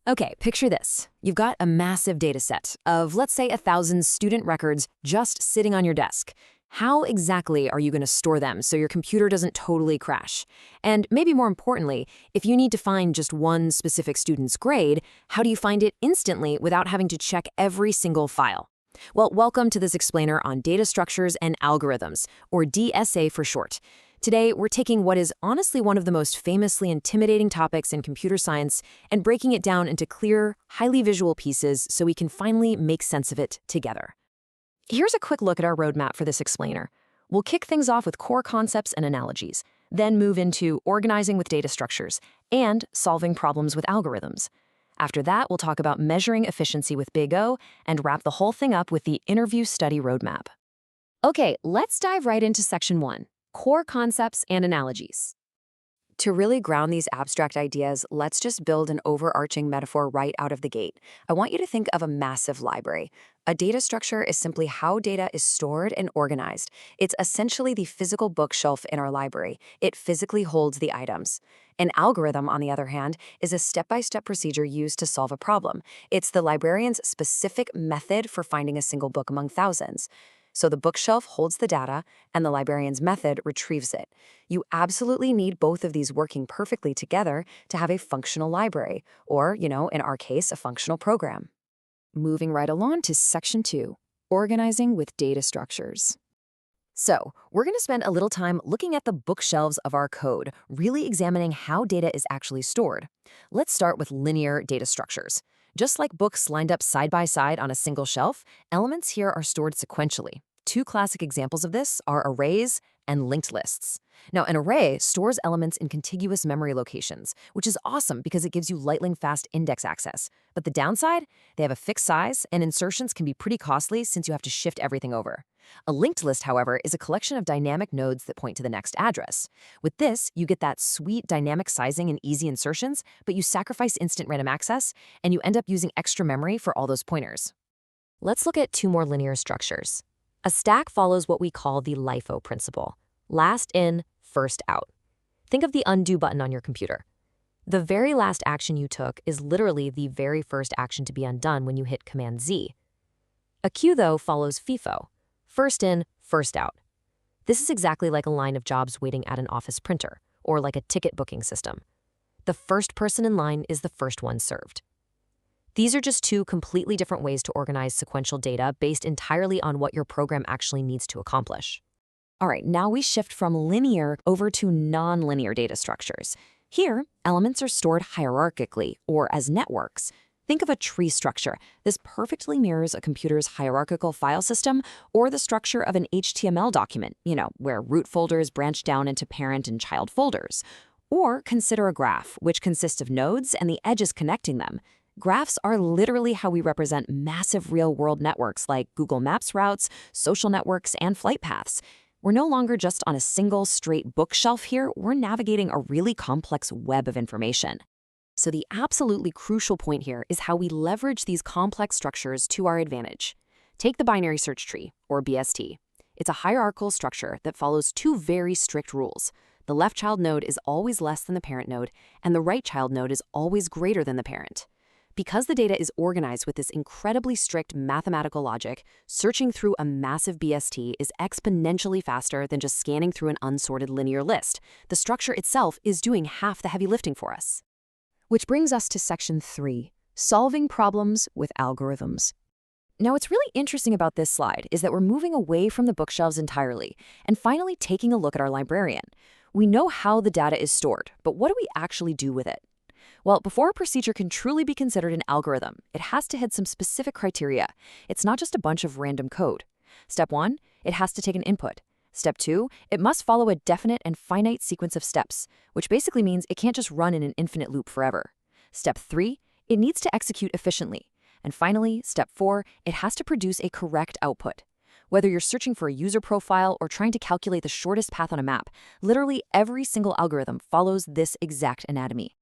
Okay, picture this. You've got a massive data set of, let's say, 1,000 student records just sitting on your desk. How exactly are you going to store them so your computer doesn't totally crash? And maybe more importantly, if you need to find just one specific student's grade, how do you find it instantly without having to check every single file? Well, welcome to this explainer on data structures and algorithms, or DSA for short. Today, we're taking what is honestly one of the most famously intimidating topics in computer science and breaking it down into clear, highly visual pieces so we can finally make sense of it together. Here's a quick look at our roadmap for this explainer. We'll kick things off with core concepts and analogies, then move into organizing with data structures and solving problems with algorithms. After that, we'll talk about measuring efficiency with Big O and wrap the whole thing up with the interview study roadmap. Okay, let's dive right into section 1. Core concepts and analogies. To really ground these abstract ideas, let's just build an overarching metaphor right out of the gate. I want you to think of a massive library. A data structure is simply how data is stored and organized. It's essentially the physical bookshelf in our library. It physically holds the items. An algorithm, on the other hand, is a step-by-step procedure used to solve a problem. It's the librarian's specific method for finding a single book among thousands. So the bookshelf holds the data, and the librarian's method retrieves it. You absolutely need both of these working perfectly together to have a functional library, or, in our case, a functional program. Moving right along to section 2, organizing with data structures. So, we're going to spend a little time looking at the bookshelves of our code, really examining how data is actually stored. Let's start with linear data structures. Just like books lined up side by side on a single shelf, elements here are stored sequentially. Two classic examples of this are arrays and linked lists. Now, an array stores elements in contiguous memory locations, which is awesome because it gives you lightning-fast index access. But the downside? They have a fixed size, and insertions can be pretty costly since you have to shift everything over. A linked list, however, is a collection of dynamic nodes that point to the next address. With this, you get that sweet dynamic sizing and easy insertions, but you sacrifice instant random access, and you end up using extra memory for all those pointers. Let's look at two more linear structures. A stack follows what we call the LIFO principle. Last in, first out. Think of the undo button on your computer. The very last action you took is literally the very first action to be undone when you hit Command Z. A queue, though, follows FIFO. First in, first out. This is exactly like a line of jobs waiting at an office printer, or like a ticket booking system. The first person in line is the first one served. These are just two completely different ways to organize sequential data based entirely on what your program actually needs to accomplish. All right, now we shift from linear over to nonlinear data structures. Here, elements are stored hierarchically, or as networks. Think of a tree structure. This perfectly mirrors a computer's hierarchical file system or the structure of an HTML document, where root folders branch down into parent and child folders. Or consider a graph, which consists of nodes and the edges connecting them. Graphs are literally how we represent massive real-world networks like Google Maps routes, social networks, and flight paths. We're no longer just on a single straight bookshelf here, we're navigating a really complex web of information. So the absolutely crucial point here is how we leverage these complex structures to our advantage. Take the binary search tree, or BST. It's a hierarchical structure that follows two very strict rules. The left child node is always less than the parent node, and the right child node is always greater than the parent. Because the data is organized with this incredibly strict mathematical logic, searching through a massive BST is exponentially faster than just scanning through an unsorted linear list. The structure itself is doing half the heavy lifting for us. Which brings us to section 3, solving problems with algorithms. Now, what's really interesting about this slide is that we're moving away from the bookshelves entirely and finally taking a look at our librarian. We know how the data is stored, but what do we actually do with it? Well, before a procedure can truly be considered an algorithm, it has to hit some specific criteria. It's not just a bunch of random code. Step 1, it has to take an input. Step 2, it must follow a definite and finite sequence of steps, which basically means it can't just run in an infinite loop forever. Step 3, it needs to execute efficiently. And finally, step 4, it has to produce a correct output. Whether you're searching for a user profile or trying to calculate the shortest path on a map, literally every single algorithm follows this exact anatomy.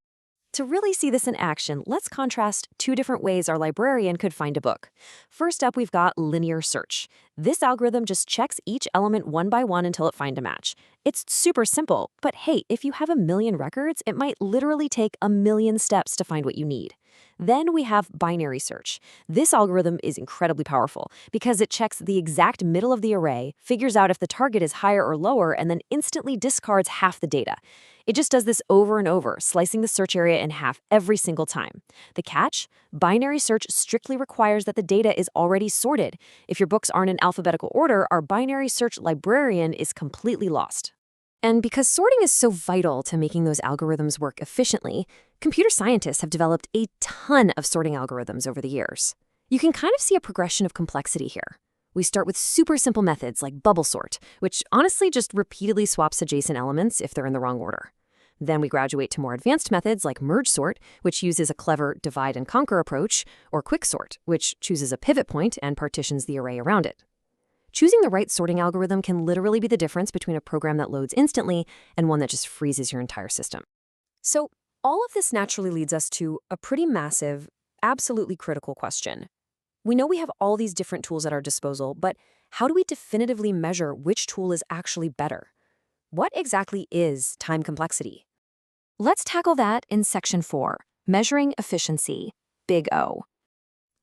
To really see this in action, let's contrast two different ways our librarian could find a book. First up, we've got linear search. This algorithm just checks each element one by one until it finds a match. It's super simple, but hey, if you have a million records, it might literally take a million steps to find what you need. Then we have binary search. This algorithm is incredibly powerful because it checks the exact middle of the array, figures out if the target is higher or lower, and then instantly discards half the data. It just does this over and over, slicing the search area in half every single time. The catch? Binary search strictly requires that the data is already sorted. If your books aren't in alphabetical order, our binary search librarian is completely lost. And because sorting is so vital to making those algorithms work efficiently, computer scientists have developed a ton of sorting algorithms over the years. You can kind of see a progression of complexity here. We start with super simple methods like bubble sort, which honestly just repeatedly swaps adjacent elements if they're in the wrong order. Then we graduate to more advanced methods like merge sort, which uses a clever divide and conquer approach, or quick sort, which chooses a pivot point and partitions the array around it. Choosing the right sorting algorithm can literally be the difference between a program that loads instantly and one that just freezes your entire system. So all of this naturally leads us to a pretty massive, absolutely critical question. We know we have all these different tools at our disposal, but how do we definitively measure which tool is actually better? What exactly is time complexity? Let's tackle that in Section 4, Measuring Efficiency, Big O.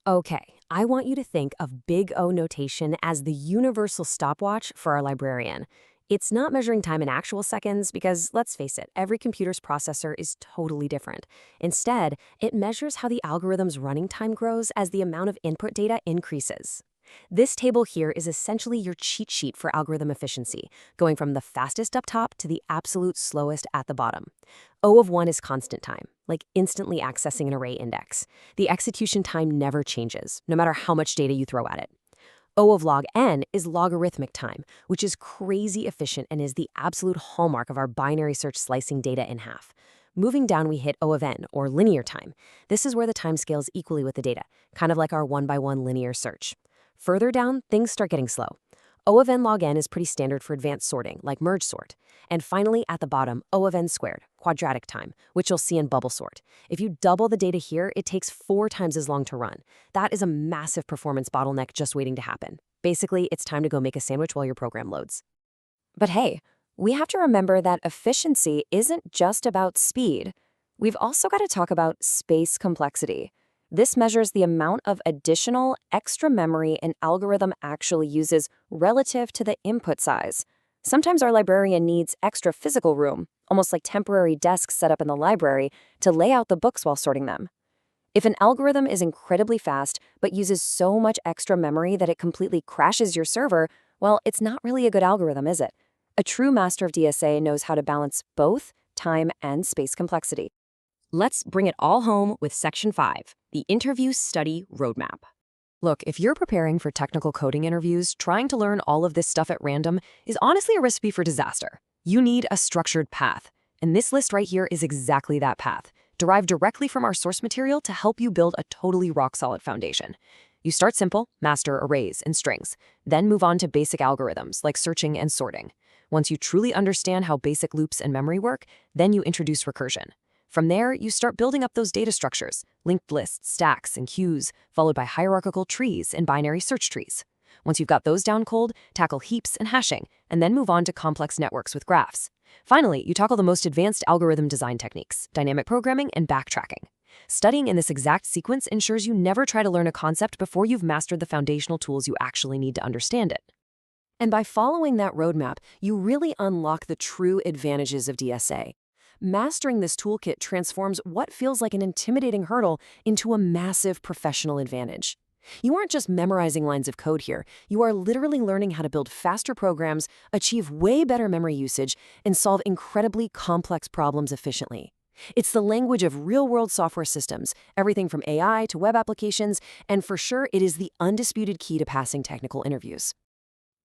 Okay, I want you to think of Big O notation as the universal stopwatch for our librarian. It's not measuring time in actual seconds because, let's face it, every computer's processor is totally different. Instead, it measures how the algorithm's running time grows as the amount of input data increases. This table here is essentially your cheat sheet for algorithm efficiency, going from the fastest up top to the absolute slowest at the bottom. O of 1 is constant time, like instantly accessing an array index. The execution time never changes, no matter how much data you throw at it. O of log n is logarithmic time, which is crazy efficient and is the absolute hallmark of our binary search slicing data in half. Moving down, we hit O of n, or linear time. This is where the time scales equally with the data, kind of like our one-by-one linear search. Further down, things start getting slow. O of n log n is pretty standard for advanced sorting, like merge sort. And finally, at the bottom, O of n squared, quadratic time, which you'll see in bubble sort. If you double the data here, it takes 4 times as long to run. That is a massive performance bottleneck just waiting to happen. Basically, it's time to go make a sandwich while your program loads. But hey, we have to remember that efficiency isn't just about speed. We've also got to talk about space complexity. This measures the amount of additional extra memory an algorithm actually uses relative to the input size. Sometimes our librarian needs extra physical room, almost like temporary desks set up in the library, to lay out the books while sorting them. If an algorithm is incredibly fast but uses so much extra memory that it completely crashes your server, well, it's not really a good algorithm, is it? A true master of DSA knows how to balance both time and space complexity. Let's bring it all home with Section 5, the Interview Study Roadmap. Look, if you're preparing for technical coding interviews, trying to learn all of this stuff at random is honestly a recipe for disaster. You need a structured path. And this list right here is exactly that path, derived directly from our source material to help you build a totally rock-solid foundation. You start simple, master arrays and strings, then move on to basic algorithms like searching and sorting. Once you truly understand how basic loops and memory work, then you introduce recursion. From there, you start building up those data structures, linked lists, stacks, and queues, followed by hierarchical trees and binary search trees. Once you've got those down cold, tackle heaps and hashing, and then move on to complex networks with graphs. Finally, you tackle the most advanced algorithm design techniques, dynamic programming, and backtracking. Studying in this exact sequence ensures you never try to learn a concept before you've mastered the foundational tools you actually need to understand it. And by following that roadmap, you really unlock the true advantages of DSA. Mastering this toolkit transforms what feels like an intimidating hurdle into a massive professional advantage. You aren't just memorizing lines of code here, you are literally learning how to build faster programs, achieve way better memory usage, and solve incredibly complex problems efficiently. It's the language of real-world software systems, everything from AI to web applications, and for sure it is the undisputed key to passing technical interviews.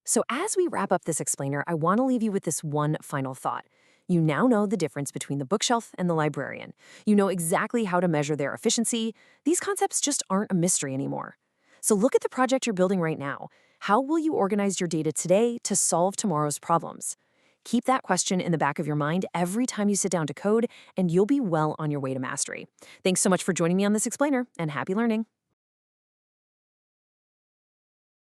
So as we wrap up this explainer, I want to leave you with this one final thought. You now know the difference between the bookshelf and the librarian. You know exactly how to measure their efficiency. These concepts just aren't a mystery anymore. So look at the project you're building right now. How will you organize your data today to solve tomorrow's problems? Keep that question in the back of your mind every time you sit down to code, and you'll be well on your way to mastery. Thanks so much for joining me on this explainer, and happy learning.